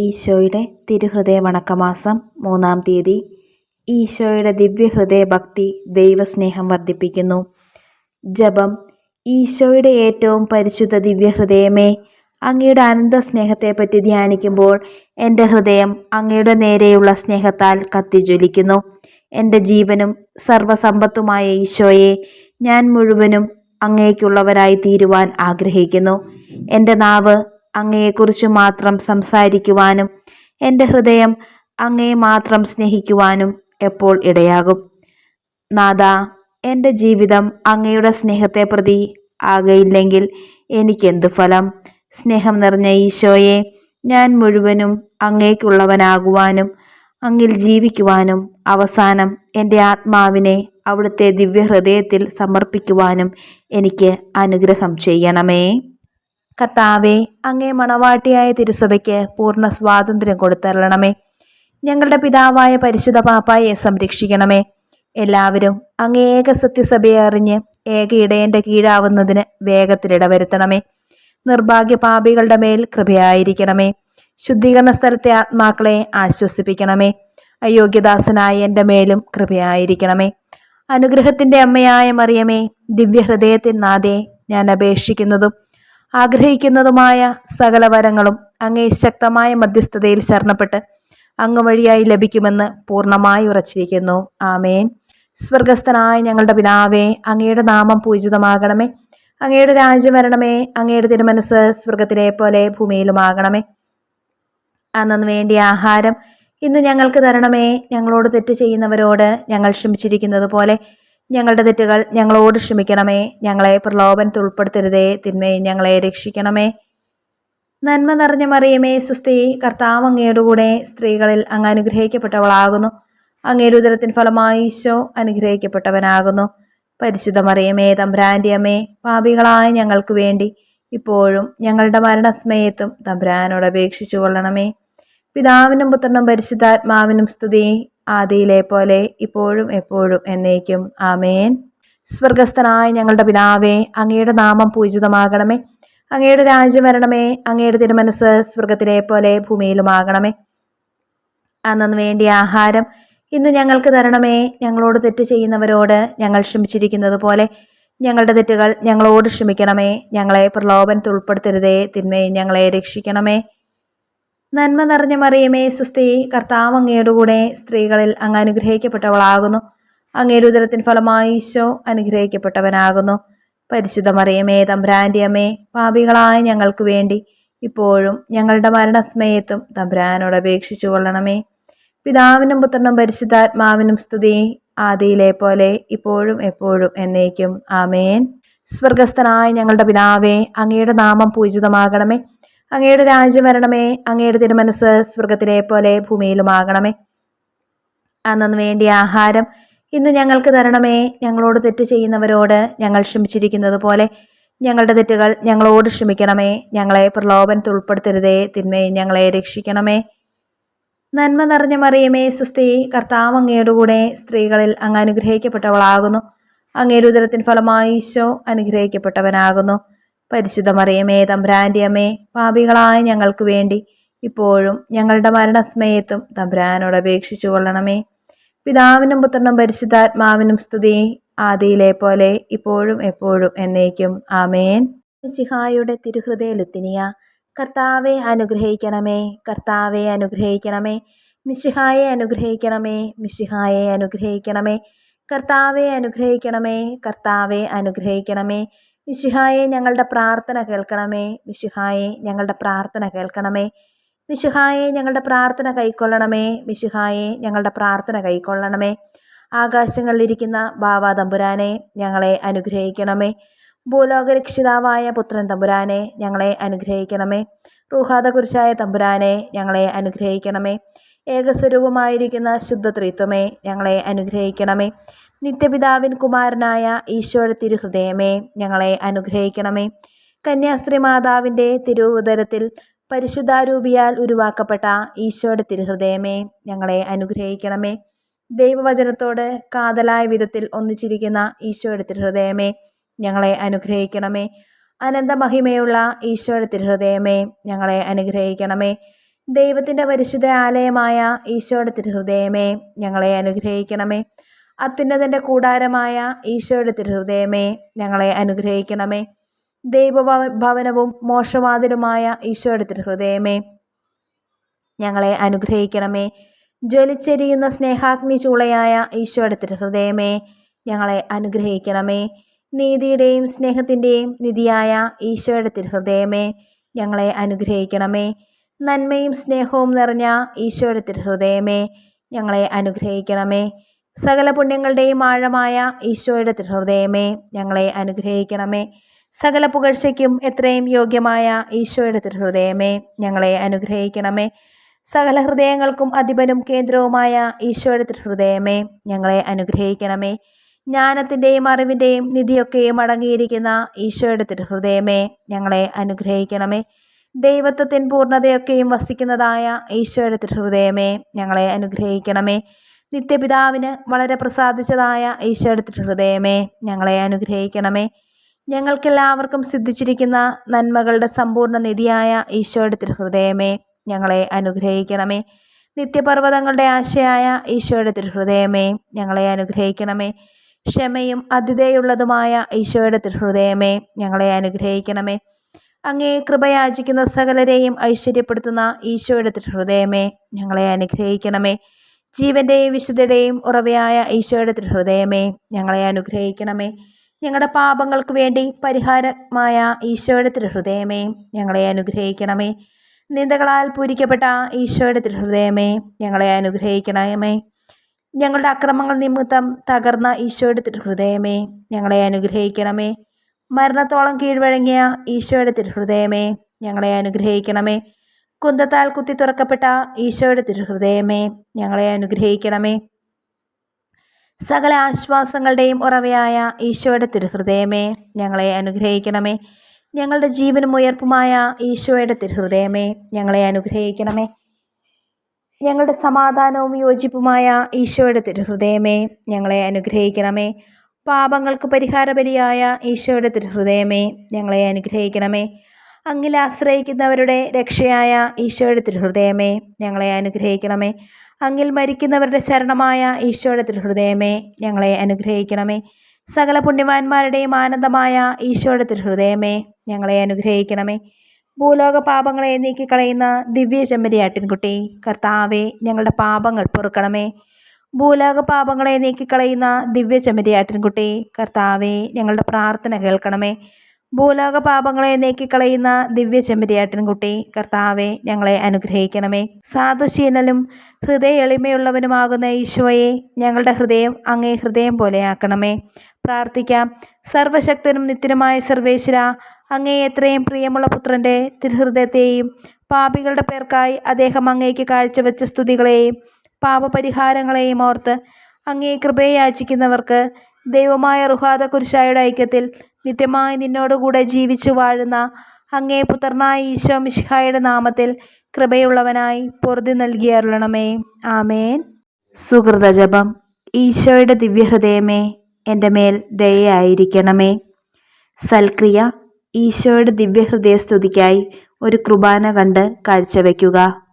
ഈശോയുടെ തിരുഹൃദയ വണക്കമാസം 3-ാം തീയതി. ഈശോയുടെ ദിവ്യഹൃദയ ഭക്തി ദൈവസ്നേഹം വർദ്ധിപ്പിക്കുന്നു. ജപം. ഈശോയുടെ ഏറ്റവും പരിശുദ്ധ ദിവ്യഹൃദയമേ, അങ്ങയുടെ അനന്ത സ്നേഹത്തെപ്പറ്റി ധ്യാനിക്കുമ്പോൾ എൻ്റെ ഹൃദയം അങ്ങയുടെ നേരെയുള്ള സ്നേഹത്താൽ കത്തിജ്വലിക്കുന്നു. എൻ്റെ ജീവനും സർവസമ്പത്തുമായ ഈശോയെ, ഞാൻ മുഴുവനും അങ്ങേക്കുള്ളവരായി തീരുവാൻ ആഗ്രഹിക്കുന്നു. എൻ്റെ നാവ് അങ്ങയെക്കുറിച്ച് മാത്രം സംസാരിക്കുവാനും എൻ്റെ ഹൃദയം അങ്ങയെ മാത്രം സ്നേഹിക്കുവാനും എപ്പോൾ ഇടയാകും. നാഥാ, എൻ്റെ ജീവിതം അങ്ങയുടെ സ്നേഹത്തെ പ്രതി ആകയില്ലെങ്കിൽ എനിക്കെന്തു ഫലം? സ്നേഹം നിറഞ്ഞ ഈശോയെ, ഞാൻ മുഴുവനും അങ്ങേക്കുള്ളവനാകുവാനും അങ്ങിൽ ജീവിക്കുവാനും അവസാനം എൻ്റെ ആത്മാവിനെ അവിടുത്തെ ദിവ്യഹൃദയത്തിൽ സമർപ്പിക്കുവാനും എനിക്ക് അനുഗ്രഹം ചെയ്യണമേ. കർത്താവേ, അങ്ങേ മണവാട്ടിയായ തിരുസഭയ്ക്ക് പൂർണ്ണ സ്വാതന്ത്ര്യം കൊടുത്തരണമേ. ഞങ്ങളുടെ പിതാവായ പരിശുദ്ധ പാപ്പായെ സംരക്ഷിക്കണമേ. എല്ലാവരും അങ്ങേ ഏക സത്യസഭയെ അറിഞ്ഞ് ഏക ഇടയൻ്റെ കീഴാവുന്നതിന് വേഗത്തിലിടവരുത്തണമേ. നിർഭാഗ്യ പാപികളുടെ മേൽ കൃപയായിരിക്കണമേ. ശുദ്ധീകരണ സ്ഥലത്തെ ആത്മാക്കളെ ആശ്വസിപ്പിക്കണമേ. അയോഗ്യദാസനായ എൻ്റെ മേലും കൃപയായിരിക്കണമേ. അനുഗ്രഹത്തിൻ്റെ അമ്മയായ മറിയമേ, ദിവ്യഹൃദയത്തിൻ നാഥേ, ഞാൻ അപേക്ഷിക്കുന്നതും ആഗ്രഹിക്കുന്നതുമായ സകല വരങ്ങളും അങ്ങേ ശക്തമായ മധ്യസ്ഥതയിൽ ശരണപ്പെട്ട് അങ്ങ് വഴിയായി ലഭിക്കുമെന്ന് പൂർണ്ണമായി ഉറച്ചിരിക്കുന്നു. ആമേൻ. സ്വർഗസ്ഥനായ ഞങ്ങളുടെ പിതാവേ, അങ്ങയുടെ നാമം പൂജിതമാകണമേ. അങ്ങയുടെ രാജ്യം വരണമേ. അങ്ങയുടെ തിരുമനസ് സ്വർഗത്തിലെ പോലെ ഭൂമിയിലുമാകണമേ. അന്നു വേണ്ടിയ ആഹാരം ഇന്ന് ഞങ്ങൾക്ക് തരണമേ. ഞങ്ങളോട് തെറ്റ് ചെയ്യുന്നവരോട് ഞങ്ങൾ ക്ഷമിച്ചിരിക്കുന്നത് പോലെ ഞങ്ങളുടെ തെറ്റുകൾ ഞങ്ങളോട് ക്ഷമിക്കണമേ. ഞങ്ങളെ പ്രലോഭനത്തിൽ ഉൾപ്പെടുത്തരുതേ, തിന്മയെ ഞങ്ങളെ രക്ഷിക്കണമേ. നന്മ നിറഞ്ഞ മറിയമേ, സുസ്തി, കർത്താവ് അങ്ങയുടെ കൂടെ സ്ത്രീകളിൽ അങ്ങ് അനുഗ്രഹിക്കപ്പെട്ടവളാകുന്നു. അങ്ങയുടെ ഉദരത്തിൻ ഫലമായി ഈശോ അനുഗ്രഹിക്കപ്പെട്ടവനാകുന്നു. പരിശുദ്ധ മറിയമേ, തമ്പുരാൻ്റെ അമ്മേ, പാപികളായ ഞങ്ങൾക്ക് വേണ്ടി ഇപ്പോഴും ഞങ്ങളുടെ മരണസമയത്തും തമ്പുരാനോട് അപേക്ഷിച്ചു കൊള്ളണമേ. പിതാവിനും പുത്രനും പരിശുദ്ധാത്മാവിനും സ്തുതി, ആദിയിലെ പോലെ ഇപ്പോഴും എപ്പോഴും എന്നേക്കും. ആമേൻ. സ്വർഗസ്ഥനായ ഞങ്ങളുടെ പിതാവേ, അങ്ങയുടെ നാമം പൂജിതമാകണമേ. അങ്ങയുടെ രാജ്യം വരണമേ. അങ്ങയുടെ തിരുമനസ് സ്വർഗത്തിലെ പോലെ ഭൂമിയിലുമാകണമേ. അന്നു വേണ്ടിയ ആഹാരം ഇന്ന് ഞങ്ങൾക്ക് തരണമേ. ഞങ്ങളോട് തെറ്റ് ചെയ്യുന്നവരോട് ഞങ്ങൾ ക്ഷമിച്ചിരിക്കുന്നത് പോലെ ഞങ്ങളുടെ തെറ്റുകൾ ഞങ്ങളോട് ക്ഷമിക്കണമേ. ഞങ്ങളെ പ്രലോഭനത്തിൽ ഉൾപ്പെടുത്തരുതേ, തിന്മയെ ഞങ്ങളെ രക്ഷിക്കണമേ. നന്മ നിറഞ്ഞ മറിയമേ, സുസ്തി, കർത്താവ് അങ്ങയുടെ കൂടെ സ്ത്രീകളിൽ അങ്ങ് അനുഗ്രഹിക്കപ്പെട്ടവളാകുന്നു. അങ്ങയുടെ ഉദരത്തിൻ ഫലമായി ഈശോ അനുഗ്രഹിക്കപ്പെട്ടവനാകുന്നു. പരിശുദ്ധ മറിയമേ, തമ്പുരാൻ്റെ അമ്മേ, പാപികളായ ഞങ്ങൾക്ക് വേണ്ടി ഇപ്പോഴും ഞങ്ങളുടെ മരണസമയത്തും തമ്പുരാനോട് അപേക്ഷിച്ചു കൊള്ളണമേ. പിതാവിനും പുത്രനും പരിശുദ്ധാത്മാവിനും സ്തുതി, ആദിയിലെ പോലെ ഇപ്പോഴും എപ്പോഴും എന്നേക്കും. ആമേൻ. സ്വർഗസ്ഥനായ ഞങ്ങളുടെ പിതാവേ, അങ്ങയുടെ നാമം പൂജിതമാകണമേ. അങ്ങയുടെ രാജ്യം വരണമേ. അങ്ങയുടെ തിരുമനസ് സ്വർഗത്തിലെ പോലെ ഭൂമിയിലുമാകണമേ. അന്നു വേണ്ടിയ ആഹാരം ഇന്ന് ഞങ്ങൾക്ക് തരണമേ. ഞങ്ങളോട് തെറ്റ് ചെയ്യുന്നവരോട് ഞങ്ങൾ ക്ഷമിച്ചിരിക്കുന്നത് പോലെ ഞങ്ങളുടെ തെറ്റുകൾ ഞങ്ങളോട് ക്ഷമിക്കണമേ. ഞങ്ങളെ പ്രലോഭനത്തിൽ ഉൾപ്പെടുത്തരുതേ, തിന്മയെ ഞങ്ങളെ രക്ഷിക്കണമേ. നന്മ നിറഞ്ഞ മറിയമേ, സുസ്തി, കർത്താവ് അങ്ങയുടെ കൂടെ സ്ത്രീകളിൽ അങ്ങ് അനുഗ്രഹിക്കപ്പെട്ടവളാകുന്നു. അങ്ങയുടെ ഉദരത്തിൻ ഫലമായി ഈശോ അനുഗ്രഹിക്കപ്പെട്ടവനാകുന്നു. പരിശുദ്ധ മറിയമേ, തമ്പുരാൻ്റെ അമ്മേ, പാപികളായ ഞങ്ങൾക്ക് വേണ്ടി ഇപ്പോഴും ഞങ്ങളുടെ മരണസമയത്തും തമ്പുരാനോട് അപേക്ഷിച്ചു കൊള്ളണമേ. പിതാവിനും പുത്രനും പരിശുദ്ധാത്മാവിനും സ്തുതി, ആദിയിലെ പോലെ ഇപ്പോഴും എപ്പോഴും എന്നേക്കും. ആമേൻ. മിശിഹായുടെ തിരുഹൃദയ ലുത്തിനിയ. കർത്താവെ അനുഗ്രഹിക്കണമേ. കർത്താവെ അനുഗ്രഹിക്കണമേ. മിശിഹായെ അനുഗ്രഹിക്കണമേ. മിശിഹായെ അനുഗ്രഹിക്കണമേ. കർത്താവെ അനുഗ്രഹിക്കണമേ. കർത്താവെ അനുഗ്രഹിക്കണമേ. മിശിഹായെ ഞങ്ങളുടെ പ്രാർത്ഥന കേൾക്കണമേ. മിശിഹായെ ഞങ്ങളുടെ പ്രാർത്ഥന കേൾക്കണമേ. മിശിഹായെ ഞങ്ങളുടെ പ്രാർത്ഥന കൈക്കൊള്ളണമേ. മിശിഹായെ ഞങ്ങളുടെ പ്രാർത്ഥന കൈക്കൊള്ളണമേ. ആകാശങ്ങളിലിരിക്കുന്ന ബാവാ തമ്പുരാനെ, ഞങ്ങളെ അനുഗ്രഹിക്കണമേ. ഭൂലോകരക്ഷിതാവായ പുത്രൻ തമ്പുരാനെ, ഞങ്ങളെ അനുഗ്രഹിക്കണമേ. റൂഹാദകുരിശായ തമ്പുരാനെ, ഞങ്ങളെ അനുഗ്രഹിക്കണമേ. ഏകസ്വരൂപമായിരിക്കുന്ന ശുദ്ധ ത്രിത്വമേ, ഞങ്ങളെ അനുഗ്രഹിക്കണമേ. നിത്യപിതാവിൻ കുമാരനായ ഈശോയുടെ തിരുഹൃദയമേ, ഞങ്ങളെ അനുഗ്രഹിക്കണമേ. കന്യാസ്ത്രീ മാതാവിൻ്റെ തിരുവുദരത്തിൽ പരിശുദ്ധാരൂപിയാൽ ഉരുവാക്കപ്പെട്ട ഈശോയുടെ തിരുഹൃദയമേ, ഞങ്ങളെ അനുഗ്രഹിക്കണമേ. ദൈവവചനത്തോട് കാതലായ വിധത്തിൽ ഒന്നിച്ചിരിക്കുന്ന ഈശോയുടെ തിരുഹൃദയമേ, ഞങ്ങളെ അനുഗ്രഹിക്കണമേ. അനന്തമഹിമയുള്ള ഈശോയുടെ തിരുഹൃദയമേ, ഞങ്ങളെ അനുഗ്രഹിക്കണമേ. ദൈവത്തിൻ്റെ പരിശുദ്ധ ആലയമായ ഈശോയുടെ തിരുഹൃദയമേ, ഞങ്ങളെ അനുഗ്രഹിക്കണമേ. അത്യുന്നതൻ്റെ കൂടാരമായ ഈശോയുടെ തിരുഹൃദയമേ, ഞങ്ങളെ അനുഗ്രഹിക്കണമേ. ദൈവഭവനവും മോക്ഷവാതിലുമായ ഈശോയുടെ തിരുഹൃദയമേ, ഞങ്ങളെ അനുഗ്രഹിക്കണമേ. ജ്വലിച്ചെരിയുന്ന സ്നേഹാഗ്നി ചൂളയായ ഈശോയുടെ തിരുഹൃദയമേ, ഞങ്ങളെ അനുഗ്രഹിക്കണമേ. നീതിയുടെയും സ്നേഹത്തിൻ്റെയും നിധിയായ ഈശോയുടെ തിരുഹൃദയമേ, ഞങ്ങളെ അനുഗ്രഹിക്കണമേ. നന്മയും സ്നേഹവും നിറഞ്ഞ ഈശോയുടെ തിരുഹൃദയമേ, ഞങ്ങളെ അനുഗ്രഹിക്കണമേ. സകല പുണ്യങ്ങളുടെയും ആഴമായ ഈശോയുടെ തിരുഹൃദയമേ, ഞങ്ങളെ അനുഗ്രഹിക്കണമേ. സകല പുകഴ്ചയ്ക്കും എത്രയും യോഗ്യമായ ഈശോയുടെ തിരുഹൃദയമേ, ഞങ്ങളെ അനുഗ്രഹിക്കണമേ. സകല ഹൃദയങ്ങൾക്കും അധിപനും കേന്ദ്രവുമായ ഈശോയുടെ തിരുഹൃദയമേ, ഞങ്ങളെ അനുഗ്രഹിക്കണമേ. ജ്ഞാനത്തിൻ്റെയും അറിവിൻ്റെയും നിധിയൊക്കെയും അടങ്ങിയിരിക്കുന്ന ഈശോയുടെ തിരുഹൃദയമേ, ഞങ്ങളെ അനുഗ്രഹിക്കണമേ. ദൈവത്വത്തിൻ പൂർണ്ണതയൊക്കെയും വസിക്കുന്നതായ ഈശോയുടെ തിരുഹൃദയമേ, ഞങ്ങളെ അനുഗ്രഹിക്കണമേ. നിത്യപിതാവിന് വളരെ പ്രസാദിച്ചതായ ഈശോയുടെ തിരുഹൃദയമേ, ഞങ്ങളെ അനുഗ്രഹിക്കണമേ. ഞങ്ങൾക്കെല്ലാവർക്കും സിദ്ധിച്ചിരിക്കുന്ന നന്മകളുടെ സമ്പൂർണ്ണ നിധിയായ ഈശോയുടെ തിരുഹൃദയമേ, ഞങ്ങളെ അനുഗ്രഹിക്കണമേ. നിത്യപർവ്വതങ്ങളുടെ ആശയായ ഈശോയുടെ തിരുഹൃദയമേ, ഞങ്ങളെ അനുഗ്രഹിക്കണമേ. ക്ഷമയും അതിഥേയുള്ളതുമായ ഈശോയുടെ തിരുഹൃദയമേ, ഞങ്ങളെ അനുഗ്രഹിക്കണമേ. അങ്ങേ കൃപയാചിക്കുന്ന സകലരെയും ഐശ്വര്യപ്പെടുത്തുന്ന ഈശോയുടെ തിരുഹൃദയമേ, ഞങ്ങളെ അനുഗ്രഹിക്കണമേ. ജീവൻ്റെയും വിശുദ്ധയുടെയും ഉറവയായ ഈശോയുടെ തിരുഹൃദയമേ, ഞങ്ങളെ അനുഗ്രഹിക്കണമേ. ഞങ്ങളുടെ പാപങ്ങൾക്ക് വേണ്ടി പരിഹാരമായ ഈശോയുടെ തിരുഹൃദയമേ, ഞങ്ങളെ അനുഗ്രഹിക്കണമേ. നിന്ദകളാൽ പൂരിക്കപ്പെട്ട ഈശോയുടെ തിരുഹൃദയമേ, ഞങ്ങളെ അനുഗ്രഹിക്കണമേ. ഞങ്ങളുടെ അക്രമങ്ങൾ നിമിത്തം തകർന്ന ഈശോയുടെ തിരുഹൃദയമേ, ഞങ്ങളെ അനുഗ്രഹിക്കണമേ. മരണത്തോളം കീഴ്വഴങ്ങിയ ഈശോയുടെ തിരുഹൃദയമേ, ഞങ്ങളെ അനുഗ്രഹിക്കണമേ. കുന്തത്താൽ കുത്തി തുറക്കപ്പെട്ട ഈശോയുടെ തിരുഹൃദയമേ, ഞങ്ങളെ അനുഗ്രഹിക്കണമേ. സകല ആശ്വാസങ്ങളുടെയും ഉറവയായ ഈശോയുടെ തിരുഹൃദയമേ, ഞങ്ങളെ അനുഗ്രഹിക്കണമേ. ഞങ്ങളുടെ ജീവനും ഉയർപ്പുമായ ഈശോയുടെ തിരുഹൃദയമേ, ഞങ്ങളെ അനുഗ്രഹിക്കണമേ. ഞങ്ങളുടെ സമാധാനവും യോജിപ്പുമായ ഈശോയുടെ തിരുഹൃദയമേ, ഞങ്ങളെ അനുഗ്രഹിക്കണമേ. പാപങ്ങൾക്ക് പരിഹാരബലിയായ ഈശോയുടെ തിരുഹൃദയമേ, ഞങ്ങളെ അനുഗ്രഹിക്കണമേ. അങ്ങിൽ ആശ്രയിക്കുന്നവരുടെ രക്ഷയായ ഈശോയുടെ തിരുഹൃദയമേ, ഞങ്ങളെ അനുഗ്രഹിക്കണമേ. അങ്ങിൽ മരിക്കുന്നവരുടെ ശരണമായ ഈശോയുടെ തിരുഹൃദയമേ, ഞങ്ങളെ അനുഗ്രഹിക്കണമേ. സകല പുണ്യവാന്മാരുടെയും ആനന്ദമായ ഈശോയുടെ തിരുഹൃദയമേ, ഞങ്ങളെ അനുഗ്രഹിക്കണമേ. ഭൂലോക പാപങ്ങളെ നീക്കിക്കളയുന്ന ദിവ്യ ചെമ്മരിയാട്ടിൻകുട്ടി, കർത്താവേ, ഞങ്ങളുടെ പാപങ്ങൾ പൊറുക്കണമേ. ഭൂലോക പാപങ്ങളെ നീക്കിക്കളയുന്ന ദിവ്യ ചെമ്മരിയാട്ടിൻകുട്ടി, കർത്താവേ, ഞങ്ങളുടെ പ്രാർത്ഥന കേൾക്കണമേ. ഭൂലോക പാപങ്ങളെ നീക്കിക്കളയുന്ന ദിവ്യ ചെമ്മരിയാട്ടിൻകുട്ടി, കർത്താവെ, ഞങ്ങളെ അനുഗ്രഹിക്കണമേ. സാധുശീലനും ഹൃദയ എളിമയുള്ളവനുമാകുന്ന ഈശോയെ, ഞങ്ങളുടെ ഹൃദയം അങ്ങേ ഹൃദയം പോലെയാക്കണമേ. പ്രാർത്ഥിക്കാം. സർവശക്തനും നിത്യനുമായ സർവേശ്വര, അങ്ങേ എത്രയും പ്രിയമുള്ള പുത്രൻ്റെ തിരുഹൃദയത്തെയും പാപികളുടെ പേർക്കായി അദ്ദേഹം അങ്ങേക്ക് കാഴ്ചവെച്ച സ്തുതികളെയും പാപപരിഹാരങ്ങളെയും ഓർത്ത് അങ്ങേ കൃപയെ യാചിക്കുന്നവർക്ക് ദൈവമായ റുഹാദ കുരിശായുടെ ഐക്യത്തിൽ നിത്യമായി നിന്നോടുകൂടെ ജീവിച്ചു വാഴുന്ന അങ്ങേ പുത്രനായ ഈശോ മിശിഹായുടെ നാമത്തിൽ കൃപയുള്ളവനായി പൊറുതി നൽകിയരുളണമേ. ആമേൻ. സുഹൃതജപം. ഈശോയുടെ ദിവ്യഹൃദയമേ, എൻ്റെ മേൽ ദയയായിരിക്കണമേ. സൽക്രിയ. ഈശോയുടെ ദിവ്യഹൃദയ സ്തുതിക്കായി ഒരു കുർബാന കണ്ട് കാഴ്ചവെക്കുക.